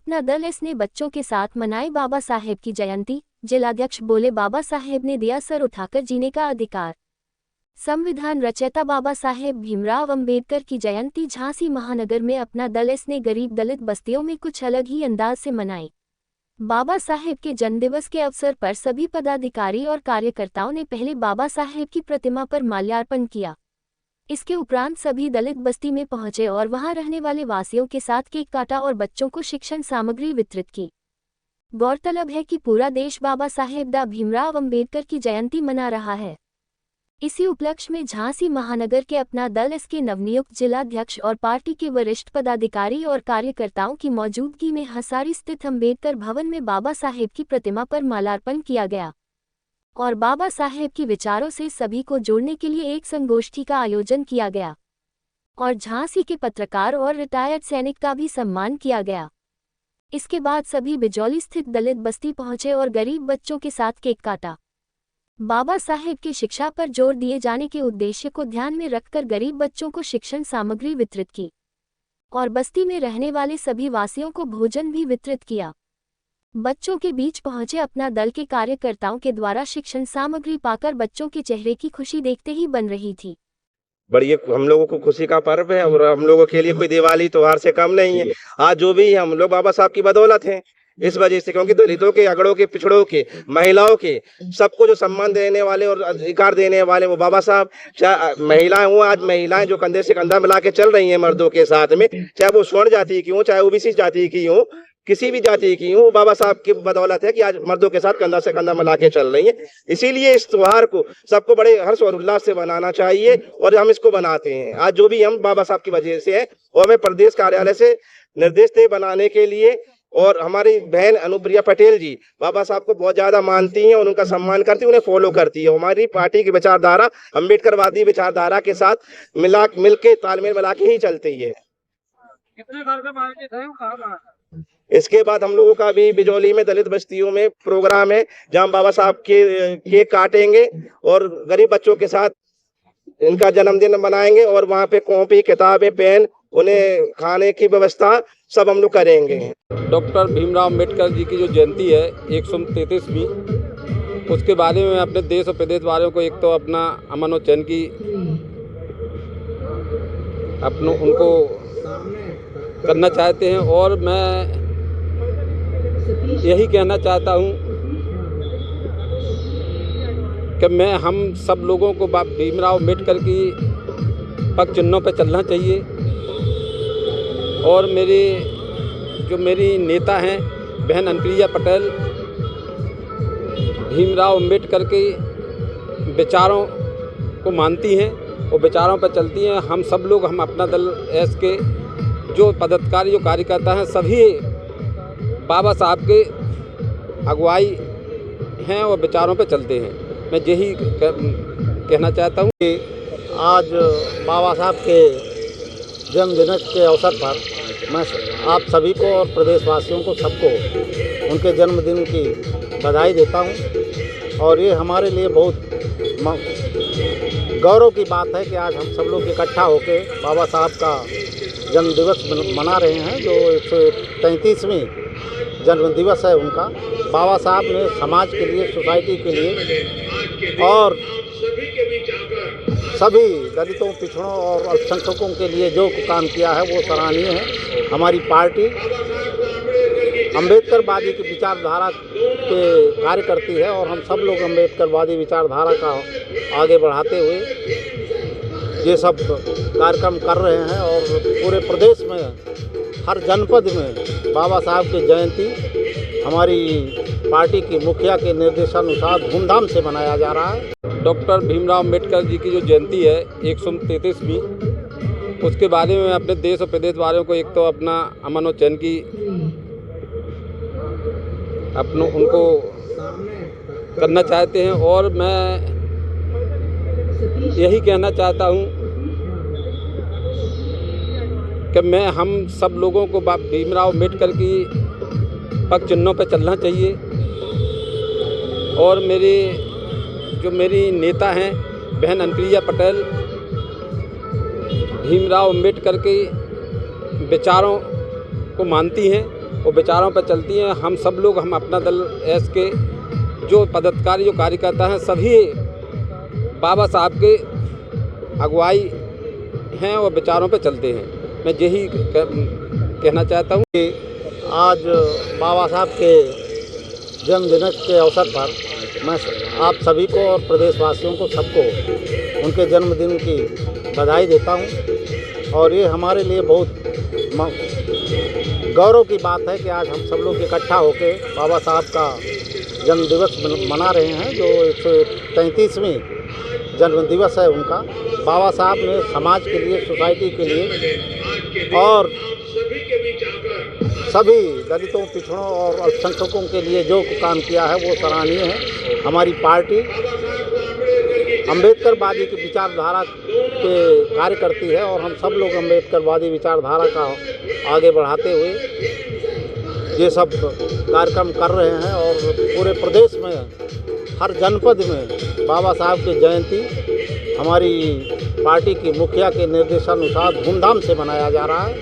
अपना दल इसने बच्चों के साथ मनाई बाबा साहेब की जयंती। जिलाध्यक्ष बोले, बाबा साहेब ने दिया सर उठाकर जीने का अधिकार। संविधान रचयिता बाबा साहेब भीमराव अंबेडकर की जयंती झांसी महानगर में अपना दल इसने गरीब दलित बस्तियों में कुछ अलग ही अंदाज से मनाई। बाबा साहेब के जन्मदिवस के अवसर पर सभी पदाधिकारी और कार्यकर्ताओं ने पहले बाबा साहेब की प्रतिमा पर माल्यार्पण किया। इसके उपरांत सभी दलित बस्ती में पहुंचे और वहां रहने वाले वासियों के साथ केक काटा और बच्चों को शिक्षण सामग्री वितरित की। गौरतलब है कि पूरा देश बाबा साहेब डॉ भीमराव अंबेडकर की जयंती मना रहा है। इसी उपलक्ष्य में झांसी महानगर के अपना दल इसके नवनियुक्त जिलाध्यक्ष और पार्टी के वरिष्ठ पदाधिकारी और कार्यकर्ताओं की मौजूदगी में हसारी स्थित अंबेडकर भवन में बाबा साहेब की प्रतिमा पर माल्यार्पण किया गया और बाबा साहेब के विचारों से सभी को जोड़ने के लिए एक संगोष्ठी का आयोजन किया गया और झांसी के पत्रकार और रिटायर्ड सैनिक का भी सम्मान किया गया। इसके बाद सभी बिजौली स्थित दलित बस्ती पहुंचे और गरीब बच्चों के साथ केक काटा। बाबा साहेब की शिक्षा पर जोर दिए जाने के उद्देश्य को ध्यान में रखकर गरीब बच्चों को शिक्षण सामग्री वितरित की और बस्ती में रहने वाले सभी वासियों को भोजन भी वितरित किया। बच्चों के बीच पहुंचे अपना दल के कार्यकर्ताओं के द्वारा शिक्षण सामग्री पाकर बच्चों के चेहरे की खुशी देखते ही बन रही थी। बड़ी हम लोगों को खुशी का पर्व है और हम लोगों के लिए कोई दिवाली त्योहार से कम नहीं है। आज जो भी हम लोग बाबा साहब की बदौलत हैं, इस वजह से, क्योंकि दलितों के, अगड़ों के, पिछड़ों के, महिलाओं के, सबको जो सम्मान देने वाले और अधिकार देने वाले वो बाबा साहब। चाहे महिलाएं हो, आज महिलाएं जो कंधे से कंधा मिला के चल रही हैं मर्दों के साथ में, चाहे वो स्वर्ण जाति की हो, चाहे ओबीसी जाति की हो, किसी भी जाति की हो, बाबा साहब की बदौलत है कि आज मर्दों के साथ कंधा से कंधा मिला के चल रही है। इसीलिए इस त्योहार को सबको बड़े हर्ष और उल्लास से मनाना चाहिए और हम इसको बनाते हैं। आज जो भी हम बाबा साहब की वजह से है और हमें प्रदेश कार्यालय से निर्देश थे बनाने के लिए। और हमारी बहन अनुप्रिया पटेल जी बाबा साहब को बहुत ज्यादा मानती हैं और उनका सम्मान करती हैं, उन्हें फॉलो करती है। हमारी पार्टी की विचारधारा अम्बेडकरवादी विचारधारा के साथ मिलके तालमेल मिला के ही चलती है। कितने कार्यक्रम आयोजित हैं? इसके बाद हम लोगों का भी बिजौली में दलित बस्तियों में प्रोग्राम है, जहां बाबा साहब के केक काटेंगे और गरीब बच्चों के साथ इनका जन्मदिन मनाएंगे और वहां पे कॉपी, किताबें, पेन, उन्हें खाने की व्यवस्था सब हम लोग करेंगे। डॉक्टर भीमराव अंबेडकर जी की जो जयंती है 133वीं, उसके बारे में अपने देश और प्रदेश वालों को एक तो अपना अमन और चैन की उनको करना चाहते हैं। और मैं यही कहना चाहता हूँ कि हम सब लोगों को भीमराव अंबेडकर की पग चिन्हों पर चलना चाहिए। और मेरी नेता हैं बहन अनुप्रिया पटेल, भीमराव अंबेडकर के विचारों को मानती हैं और विचारों पर चलती हैं। हम सब लोग, हम अपना दल एस के जो पदाधिकारी, जो कार्यकर्ता हैं, सभी बाबा साहब के अगुवाई हैं और विचारों पर चलते हैं। मैं यही कहना चाहता हूँ कि आज बाबा साहब के जन्मदिन के अवसर पर मैं आप सभी को और प्रदेशवासियों को, सबको उनके जन्मदिन की बधाई देता हूँ। और ये हमारे लिए बहुत गौरव की बात है कि आज हम सब लोग इकट्ठा होकर बाबा साहब का जन्मदिवस मना रहे हैं, जो 133वीं जन्मदिवस है उनका। बाबा साहब ने समाज के लिए, सोसाइटी के लिए और सभी दलितों, पिछड़ों और अल्पसंख्यकों के लिए जो काम किया है वो सराहनीय है। हमारी पार्टी अम्बेडकरवादी की विचारधारा के कार्य करती है और हम सब लोग अम्बेडकरवादी विचारधारा का आगे बढ़ाते हुए ये सब कार्यक्रम कर रहे हैं। और पूरे प्रदेश में हर जनपद में बाबा साहब की जयंती हमारी पार्टी की मुखिया के निर्देशानुसार धूमधाम से मनाया जा रहा है। डॉक्टर भीमराव अंबेडकर जी की जो जयंती है 133वीं, उसके बारे में अपने देश और प्रदेश वालों को एक तो अपना अमन और चैन की उनको करना चाहते हैं। और मैं यही कहना चाहता हूँ कि हम सब लोगों को भीमराव अंबेडकर की पग चिन्हों पर चलना चाहिए। और मेरी नेता हैं बहन अनुप्रिया पटेल, भीमराव अंबेडकर के विचारों को मानती हैं वो विचारों पर चलती हैं। हम सब लोग हम अपना दल एस के जो पदाधिकारी जो कार्यकर्ता हैं सभी बाबा साहब के अगुवाई हैं और विचारों पर चलते हैं। मैं यही कहना चाहता हूँ कि आज बाबा साहब के जन्मदिन के अवसर पर मैं आप सभी को और प्रदेशवासियों को सबको उनके जन्मदिन की बधाई देता हूँ। और ये हमारे लिए बहुत गौरव की बात है कि आज हम सब लोग इकट्ठा होकर बाबा साहब का जन्म दिवस मना रहे हैं, जो 133वीं जन्म दिवस है उनका। बाबा साहब ने समाज के लिए, सोसाइटी के लिए और सभी दलितों, पिछड़ों और अल्पसंख्यकों के लिए जो काम किया है वो सराहनीय है। हमारी पार्टी अम्बेडकरवादी की विचारधारा पे कार्य करती है और हम सब लोग अम्बेडकरवादी विचारधारा का आगे बढ़ाते हुए ये सब कार्यक्रम कर रहे हैं। और पूरे प्रदेश में हर जनपद में बाबा साहब की जयंती हमारी पार्टी की मुखिया के निर्देशानुसार धूमधाम से मनाया जा रहा है।